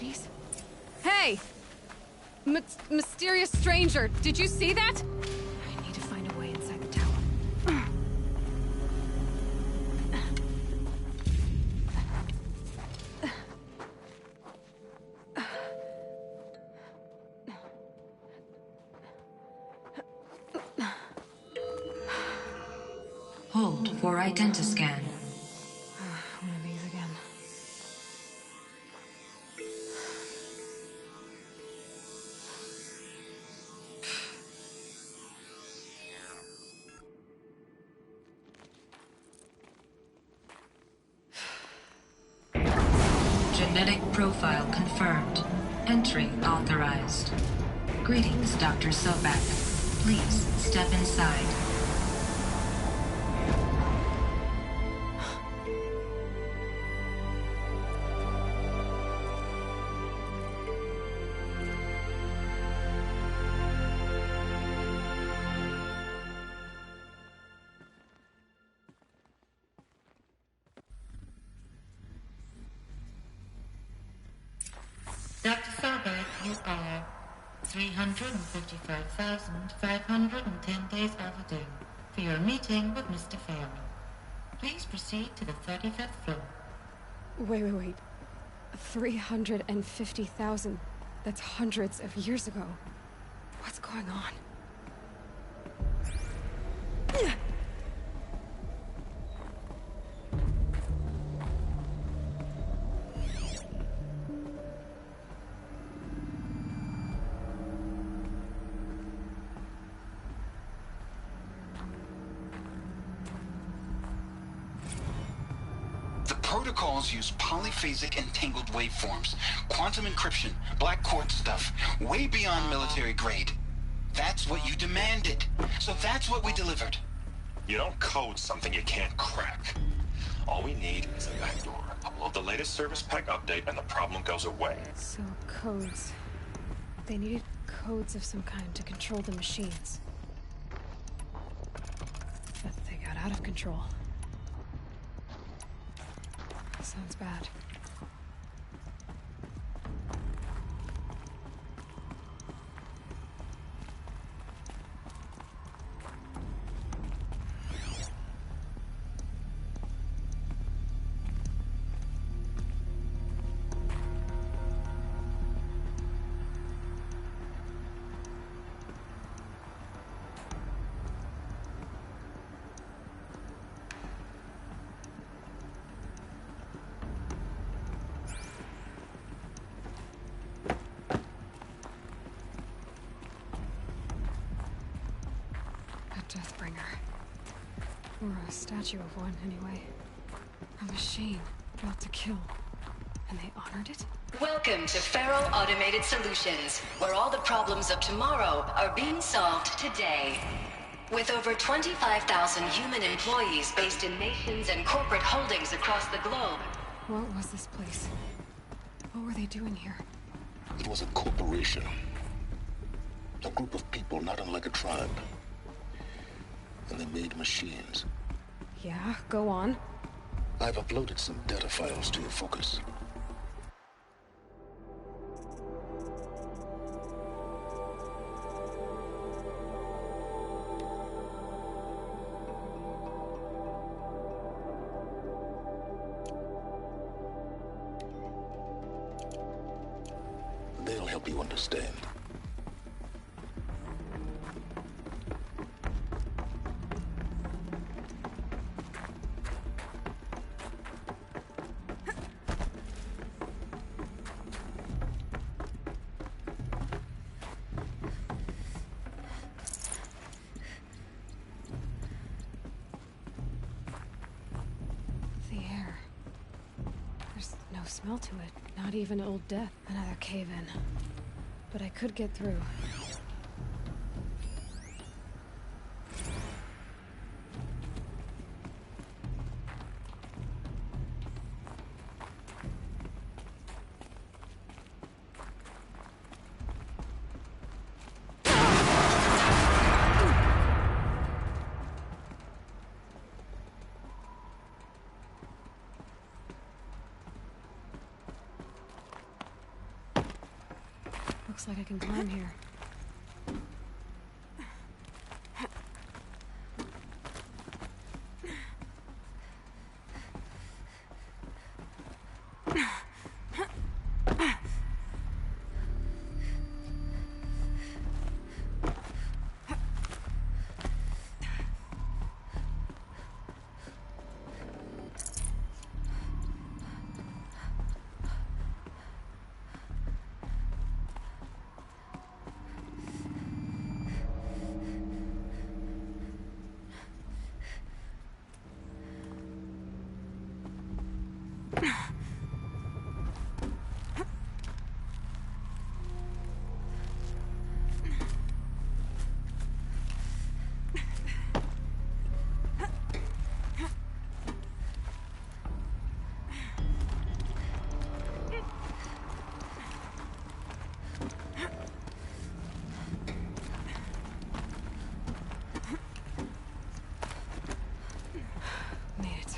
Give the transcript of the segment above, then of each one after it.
Jeez. Hey! Mysterious stranger, did you see that? I need to find a way inside the tower. Hold for identiscan. One of these again. Genetic profile confirmed. Entry authorized. Greetings, Dr. Sobek. Please step inside. Dr. Sobek, you are 355,510 days overdue for your meeting with Mr. Farrell. Please proceed to the 35th floor. Wait. 350,000. That's hundreds of years ago. What's going on? Protocols use polyphasic entangled waveforms, quantum encryption, black quartz stuff, way beyond military grade. That's what you demanded, so that's what we delivered. You don't code something you can't crack. All we need is a backdoor. Upload the latest service pack update and the problem goes away. So, codes. They needed codes of some kind to control the machines. But they got out of control. Sounds bad. Deathbringer. Or a statue of one, anyway. A machine built to kill. And they honored it? Welcome to Feral Automated Solutions, where all the problems of tomorrow are being solved today. With over 25,000 human employees based in nations and corporate holdings across the globe. What was this place? What were they doing here? It was a corporation. A group of people not unlike a tribe. And they made machines. Yeah, go on. I've uploaded some data files to your focus. They'll help you understand. Smell to it. Not even old death. Another cave-in. But I could get through. Looks like I can climb here. Made it.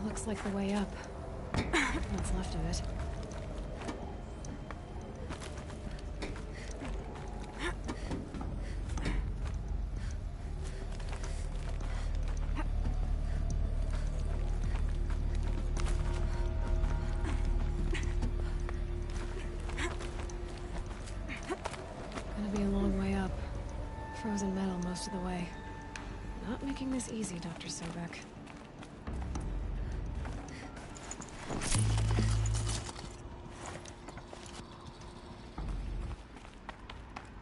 Looks like the way up. What's left of it. Gonna be a long way up. Frozen metal most of the way. Not making this easy, Dr. Sobek.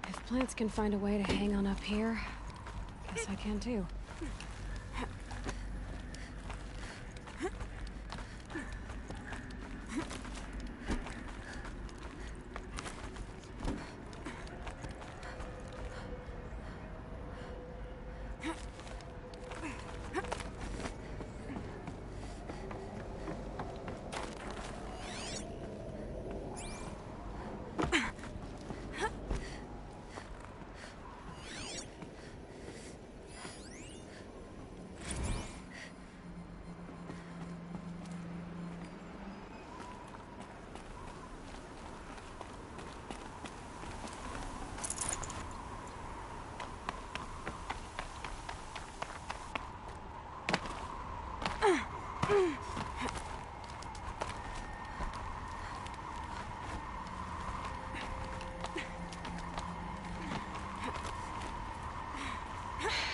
If plants can find a way to hang on up here, guess I can too.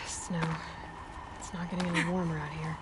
Snow. It's not getting any warmer out here.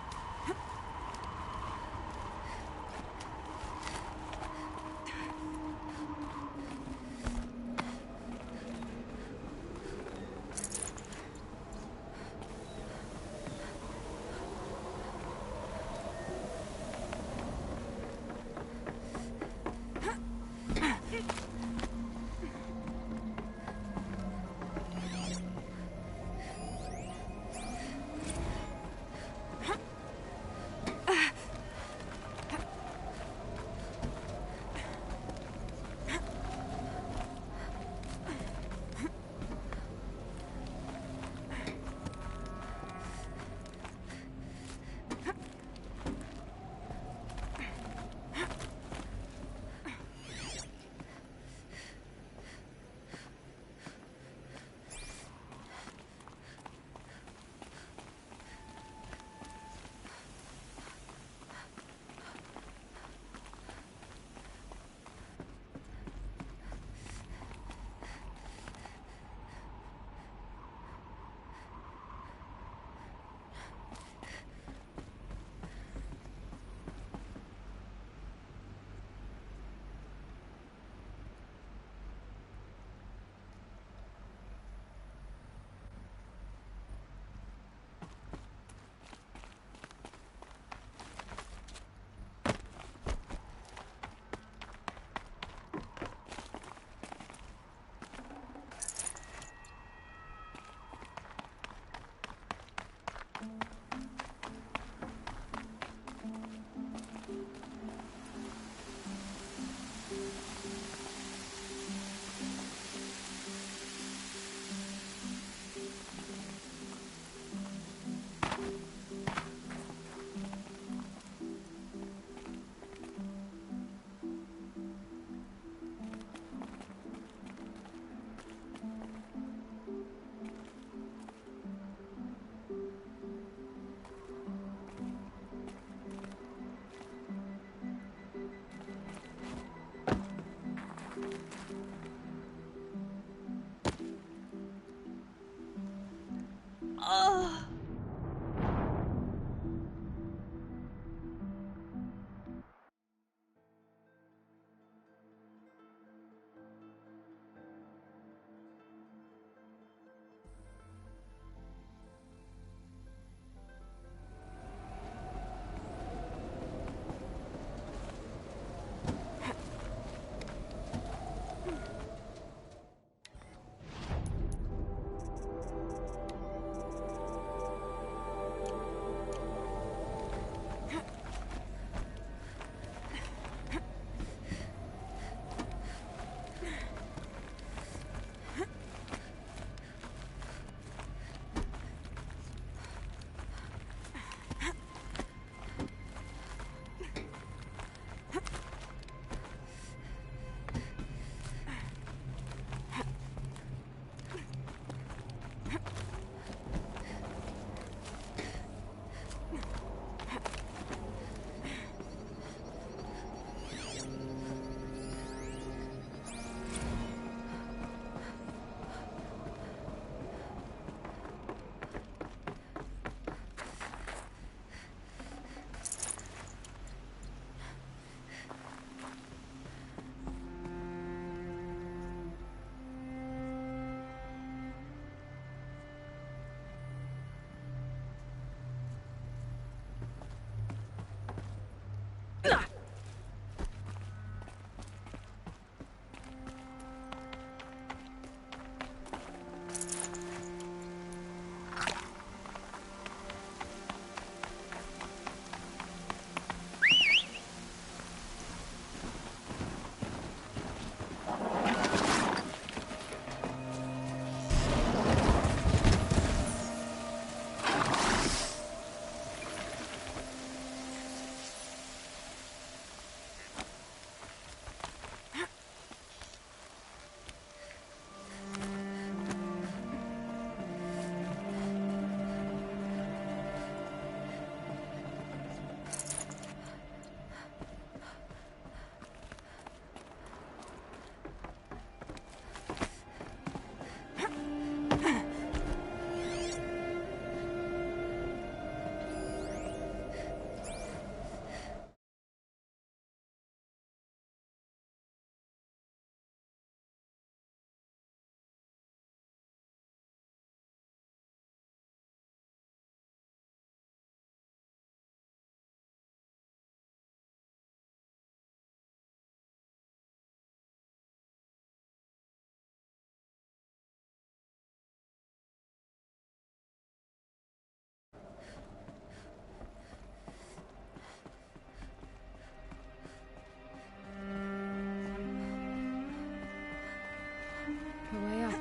The way up.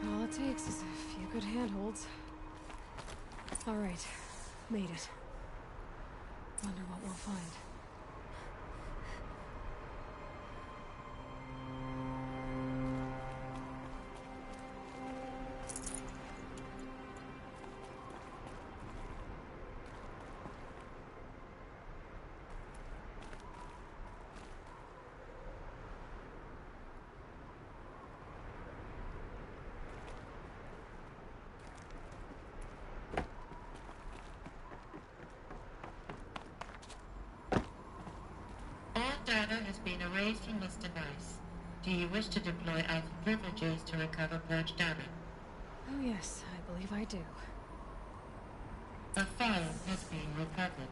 All it takes is a few good handholds. All right, made it. Wonder what we'll find. Data has been erased from this device. Do you wish to deploy Alpha privileges to recover purged data? Oh yes, I believe I do. A file has been recovered.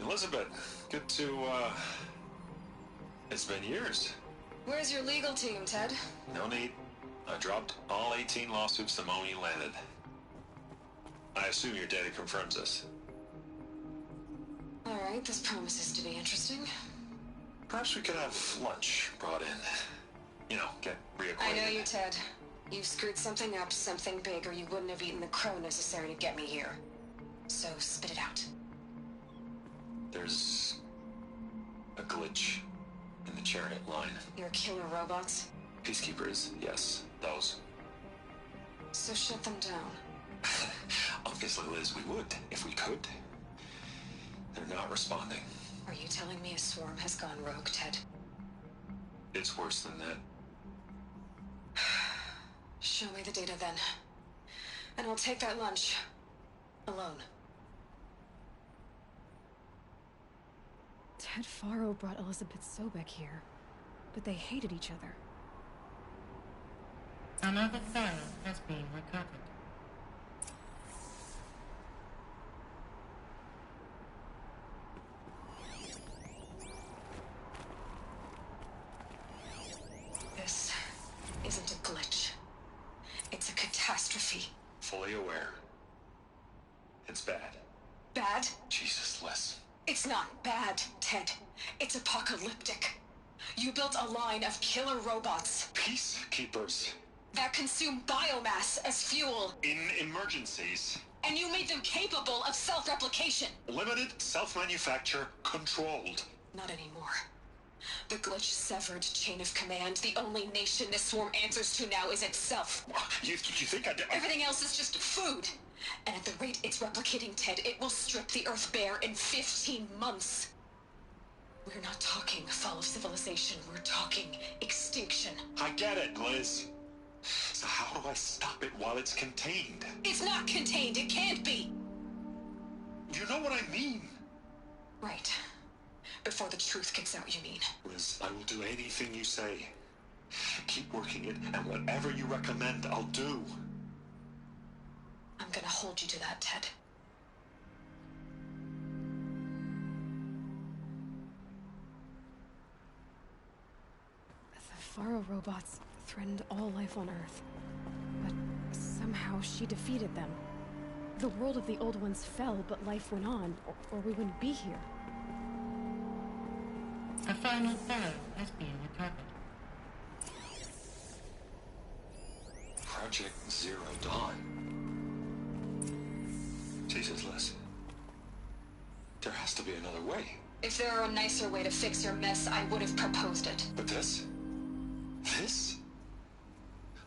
Elizabeth, good to, it's been years. Where's your legal team, Ted? No need. I dropped all 18 lawsuits the moment you landed. I assume your data confirms this. All right, this promises to be interesting. Perhaps we could have lunch brought in. You know, get reacquainted. I know you, Ted. You screwed something up, something big, or you wouldn't have eaten the crow necessary to get me here. So spit it out. There's a glitch in the chariot line. Your killer robots? Peacekeepers, yes, those. So shut them down. Obviously, Liz, we would, if we could. They're not responding. Are you telling me a swarm has gone rogue, Ted? It's worse than that. Show me the data then. And I'll take that lunch. Alone. Ted Faro brought Elizabeth Sobek here, but they hated each other. Another file has been recovered. This isn't a glitch. It's a catastrophe. Fully aware. It's bad. Bad? Jesus, Liz. It's not bad, Ted. It's apocalyptic. You built a line of killer robots Peacekeepers. that consume biomass as fuel, In emergencies. and you made them capable of self-replication. Limited, self-manufacture, controlled. Not anymore. The glitch severed chain of command. The only nation this swarm answers to now is itself. You think I... Everything else is just food. And at the rate it's replicating, Ted, it will strip the Earth bare in 15 months. We're not talking fall of civilization. We're talking extinction. I get it, Liz. So how do I stop it while it's contained? It's not contained. It can't be. You know what I mean. Right. Before the truth gets out, you mean? Liz, I will do anything you say. Keep working it, and whatever you recommend, I'll do. I'm gonna hold you to that, Ted. The Faro robots threatened all life on Earth. But somehow she defeated them. The world of the old ones fell, but life went on, or we wouldn't be here. A final Pharaoh has been recovered. Project Zero Dawn. Jesus, Liz. There has to be another way. If there were a nicer way to fix your mess, I would have proposed it. But this? This?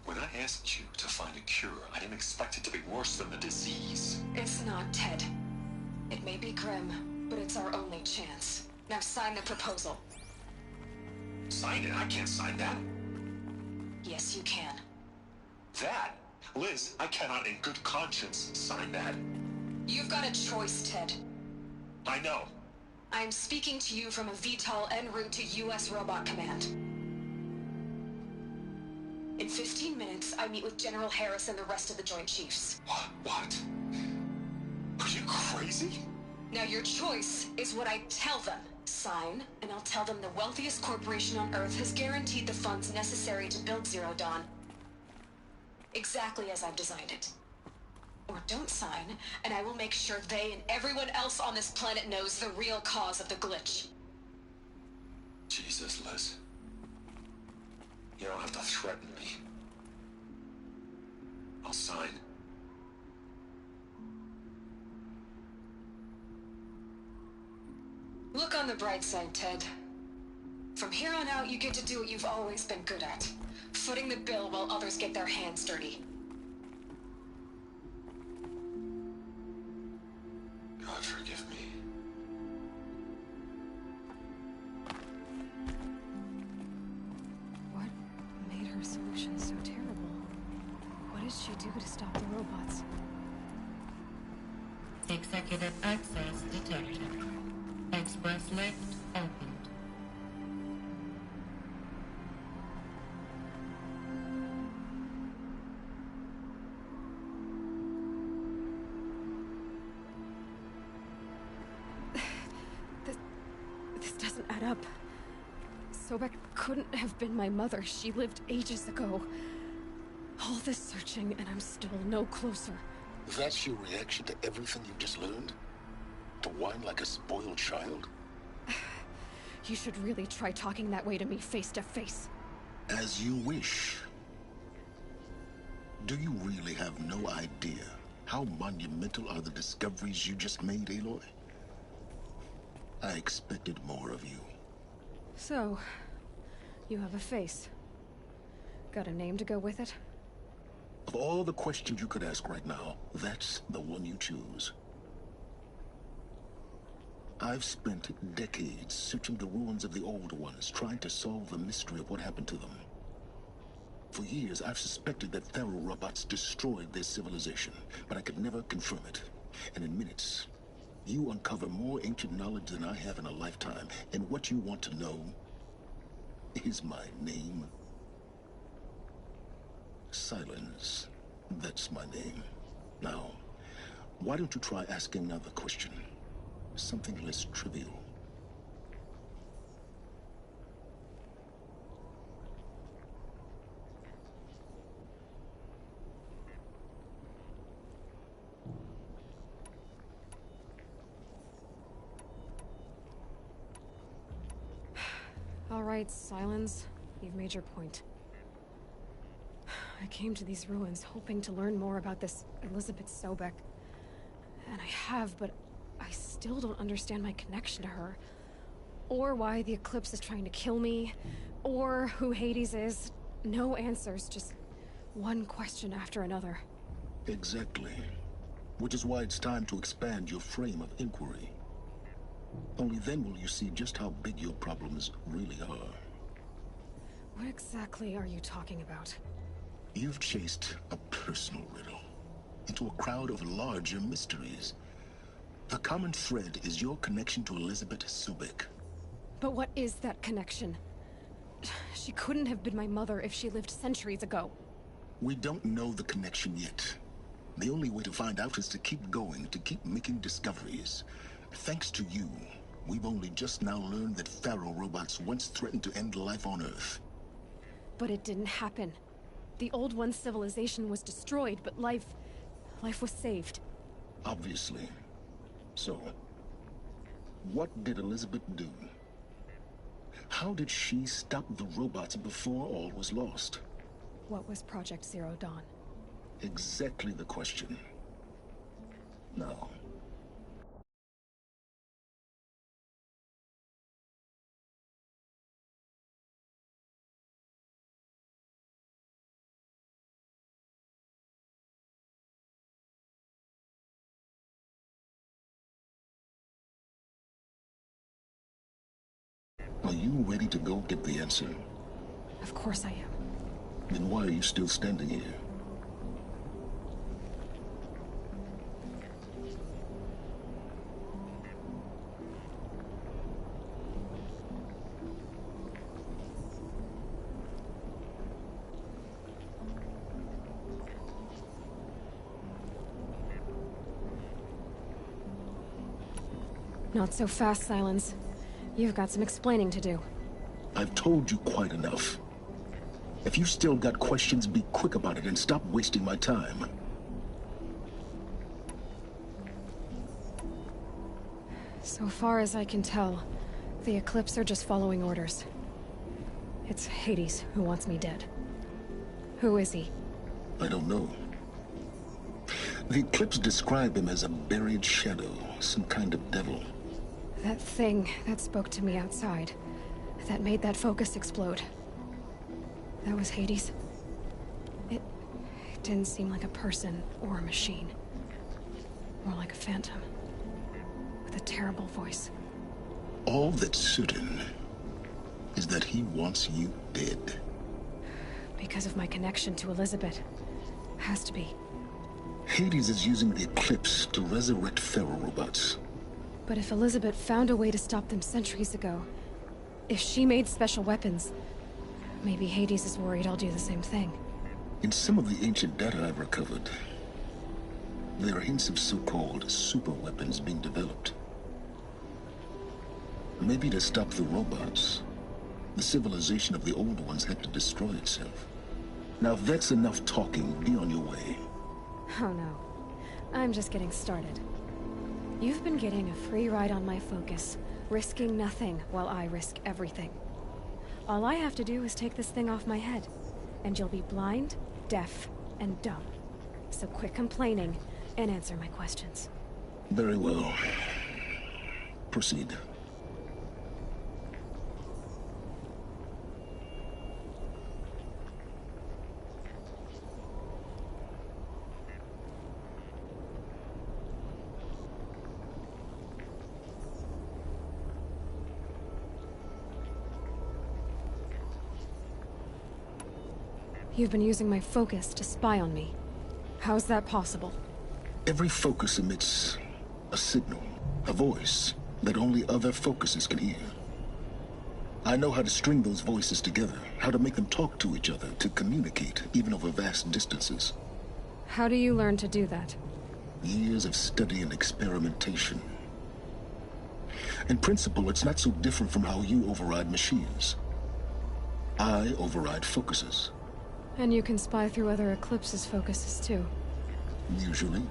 When I asked you to find a cure, I didn't expect it to be worse than the disease. It's not, Ted. It may be grim, but it's our only chance. Now sign the proposal. Sign it? I can't sign that. Yes, you can. That? Liz, I cannot in good conscience sign that. You've got a choice, Ted. I know. I'm speaking to you from a VTOL en route to U.S. Robot Command. In 15 minutes, I meet with General Harris and the rest of the Joint Chiefs. What? Are you crazy? Now your choice is what I tell them. Sign, and I'll tell them the wealthiest corporation on Earth has guaranteed the funds necessary to build Zero Dawn. Exactly as I've designed it. Or don't sign, and I will make sure they and everyone else on this planet knows the real cause of the glitch. Jesus, Liz. You don't have to threaten me. I'll sign. Look on the bright side, Ted. From here on out, you get to do what you've always been good at. Footing the bill while others get their hands dirty. God forgive me. What made her solution so terrible? What did she do to stop the robots? Executive access detected. Express lift opened. This doesn't add up. Sobek couldn't have been my mother. She lived ages ago. All this searching, and I'm still no closer. That's your reaction to everything you've just learned? To whine like a spoiled child? You should really try talking that way to me face to face. As you wish. Do you really have no idea how monumental are the discoveries you just made, Aloy? I expected more of you. So, you have a face. Got a name to go with it? Of all the questions you could ask right now, that's the one you choose. I've spent decades searching the ruins of the old ones, trying to solve the mystery of what happened to them. For years, I've suspected that Faro robots destroyed their civilization, but I could never confirm it. And in minutes, you uncover more ancient knowledge than I have in a lifetime, and what you want to know is my name. Silence. That's my name. Now, why don't you try asking another question? Something less trivial. All right, Silence. You've made your point. I came to these ruins hoping to learn more about this Elizabeth Sobek. And I have, but I still don't understand my connection to her. Or why the Eclipse is trying to kill me. Or who Hades is. No answers, just one question after another. Exactly. Which is why it's time to expand your frame of inquiry. Only then will you see just how big your problems really are. What exactly are you talking about? You've chased a personal riddle into a crowd of larger mysteries. The common thread is your connection to Elizabeth Sobek. But what is that connection? She couldn't have been my mother if she lived centuries ago. We don't know the connection yet. The only way to find out is to keep going, to keep making discoveries. Thanks to you, we've only just now learned that Pharaoh robots once threatened to end life on Earth. But it didn't happen. The Old One's civilization was destroyed, but life was saved. Obviously. So, what did Elizabeth do? How did she stop the robots before all was lost? What was Project Zero Dawn? Exactly the question. Now, are you ready to go get the answer? Of course I am. Then why are you still standing here? Not so fast, Silence. You've got some explaining to do. I've told you quite enough. If you still got questions, be quick about it and stop wasting my time. So far as I can tell, the Eclipse are just following orders. It's Hades who wants me dead. Who is he? I don't know. The Eclipse describe him as a buried shadow, some kind of devil. That thing that spoke to me outside, that made that focus explode. That was Hades. It didn't seem like a person or a machine. More like a phantom. With a terrible voice. All that's certain is that he wants you dead. Because of my connection to Elizabeth. Has to be. Hades is using the Eclipse to resurrect Pharaoh robots. But if Elizabeth found a way to stop them centuries ago, if she made special weapons, maybe Hades is worried I'll do the same thing. In some of the ancient data I've recovered, there are hints of so-called super weapons being developed. Maybe to stop the robots, the civilization of the old ones had to destroy itself. Now if that's enough talking, be on your way. Oh no. I'm just getting started. You've been getting a free ride on my focus, risking nothing while I risk everything. All I have to do is take this thing off my head, and you'll be blind, deaf, and dumb. So quit complaining and answer my questions. Very well. Proceed. You've been using my focus to spy on me. How's that possible? Every focus emits a signal, a voice that only other focuses can hear. I know how to string those voices together, how to make them talk to each other, to communicate, even over vast distances. How do you learn to do that? Years of study and experimentation. In principle, it's not so different from how you override machines. I override focuses. And you can spy through other Eclipse's focuses too. Usually.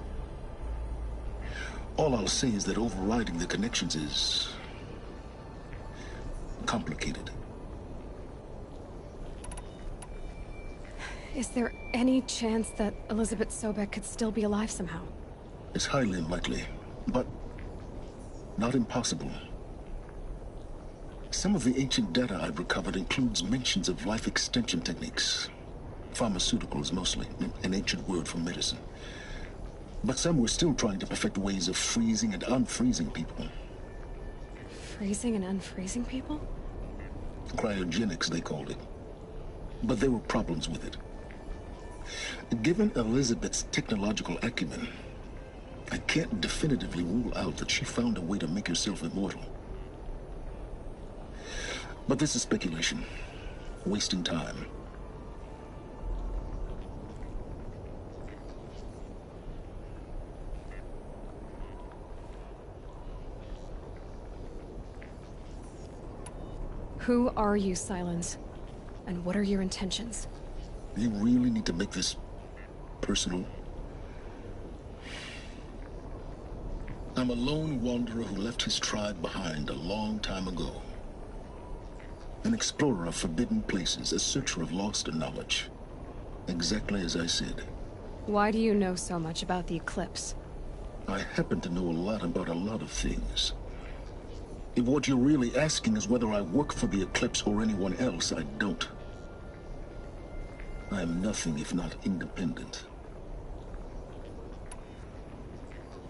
All I'll say is that overriding the connections is complicated. Is there any chance that Elizabeth Sobek could still be alive somehow? It's highly unlikely, but not impossible. Some of the ancient data I've recovered includes mentions of life extension techniques. Pharmaceuticals, mostly, an ancient word for medicine. But some were still trying to perfect ways of freezing and unfreezing people. Freezing and unfreezing people? Cryogenics, they called it. But there were problems with it. Given Elizabeth's technological acumen, I can't definitively rule out that she found a way to make herself immortal. But this is speculation. wasting time. Who are you, Silence? And what are your intentions? You really need to make this personal? I'm a lone wanderer who left his tribe behind a long time ago. An explorer of forbidden places, a searcher of lost knowledge. Exactly as I said. Why do you know so much about the Eclipse? I happen to know a lot about a lot of things. If what you're really asking is whether I work for the Eclipse or anyone else, I don't. I am nothing if not independent.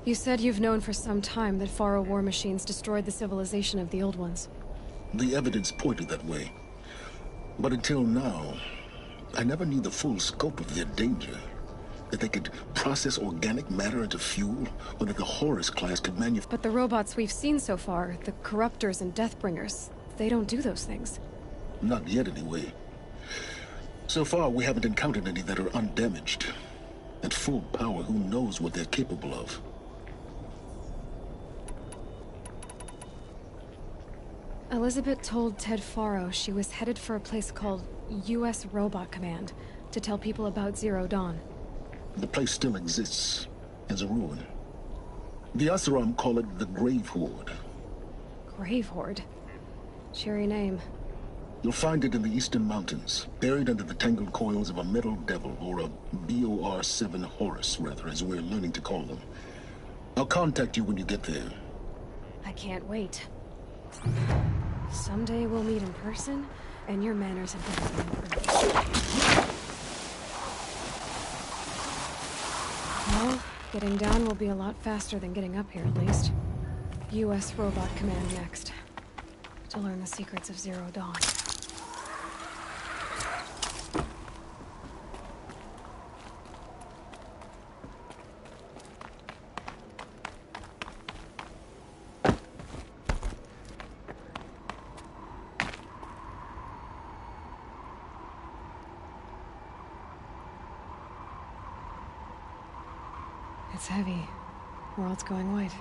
You said you've known for some time that Faro war machines destroyed the civilization of the Old Ones. The evidence pointed that way. But until now, I never knew the full scope of their danger. That they could process organic matter into fuel, or that the Horus class could manufacture... But the robots we've seen so far, the Corruptors and Deathbringers, they don't do those things. Not yet, anyway. So far, we haven't encountered any that are undamaged. At full power, who knows what they're capable of? Elizabeth told Ted Faro she was headed for a place called U.S. Robot Command to tell people about Zero Dawn. The place still exists, as a ruin. The Asaram call it the Grave Horde. Grave Horde? Cheery name. You'll find it in the Eastern Mountains, buried under the tangled coils of a metal devil, or a BOR-7 Horus, rather, as we're learning to call them. I'll contact you when you get there. I can't wait. Someday we'll meet in person, and your manners have been improved. Well, getting down will be a lot faster than getting up here, at least. U.S. Robot Command next. To learn the secrets of Zero Dawn. It's heavy. World's going white.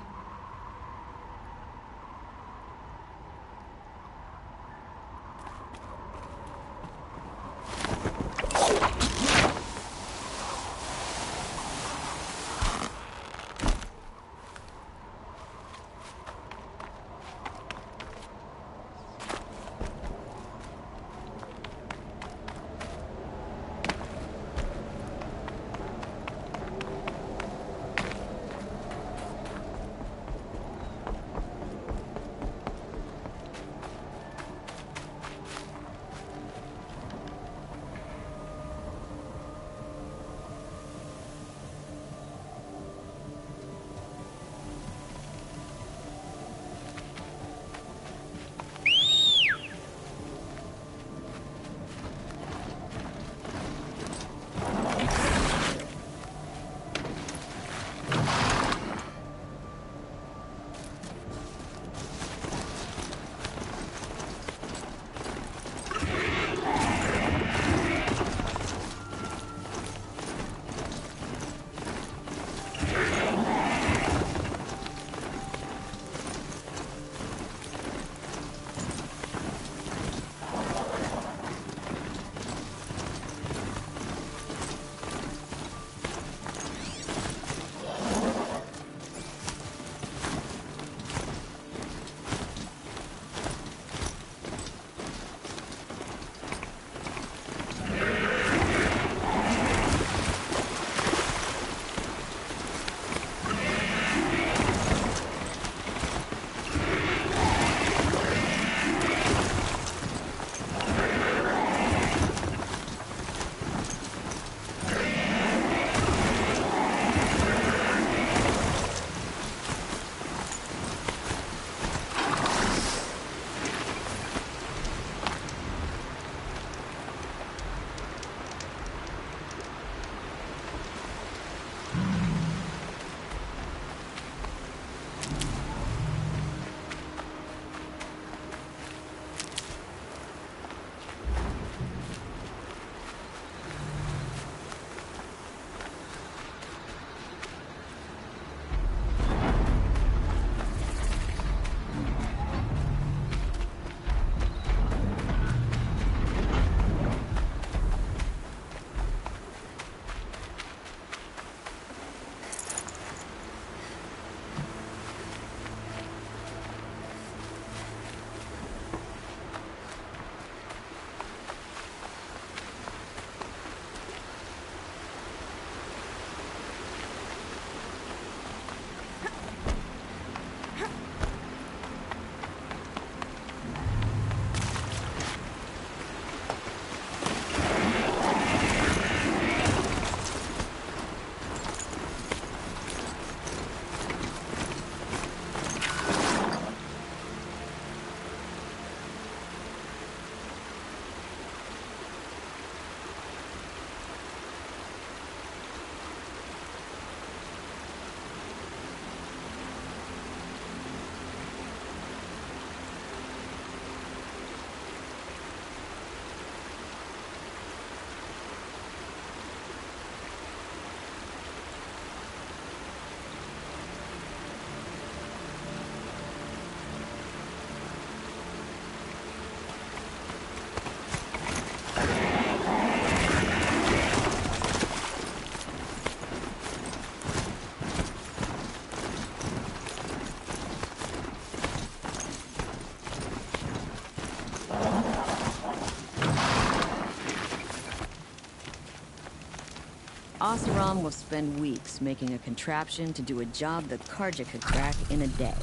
Oseram will spend weeks making a contraption to do a job the Karja could crack in a day.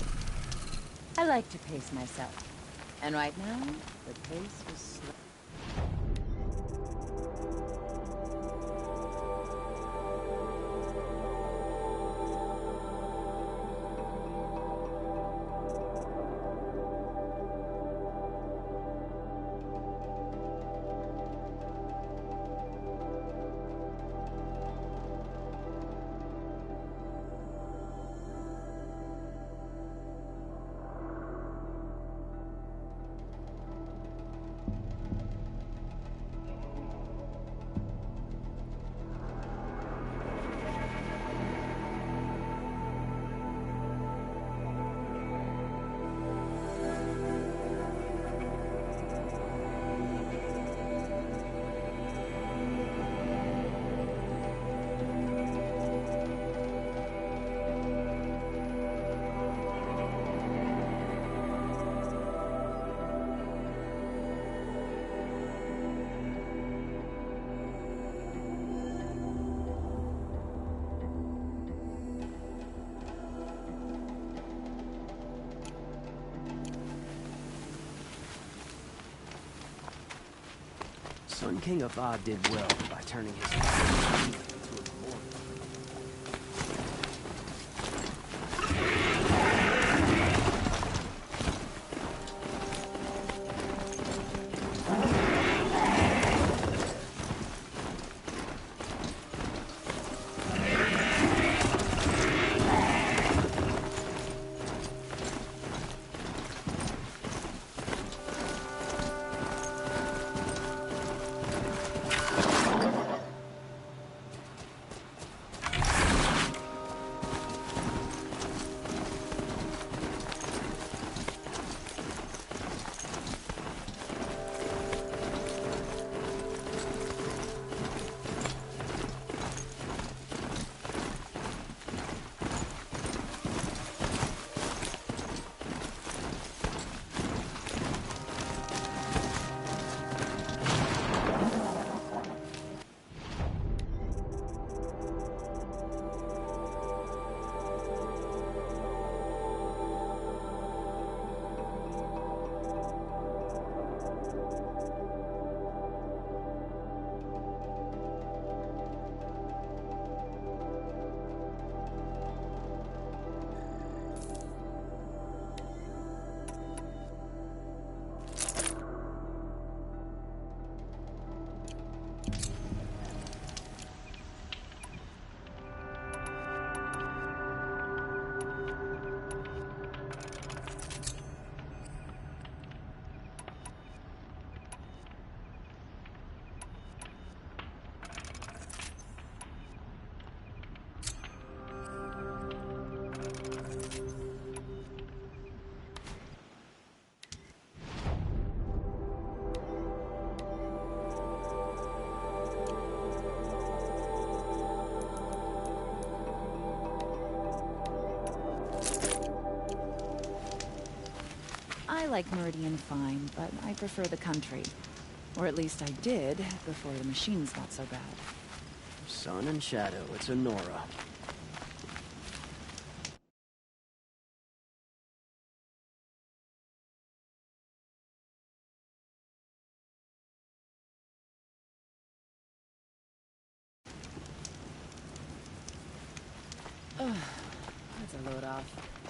I like to pace myself. And right now, the pace is slow. Sun King Avad did well by turning his into a mortal. I like Meridian fine, but I prefer the country. Or at least I did, before the machines got so bad. Sun and shadow, it's a Nora. That's a load off.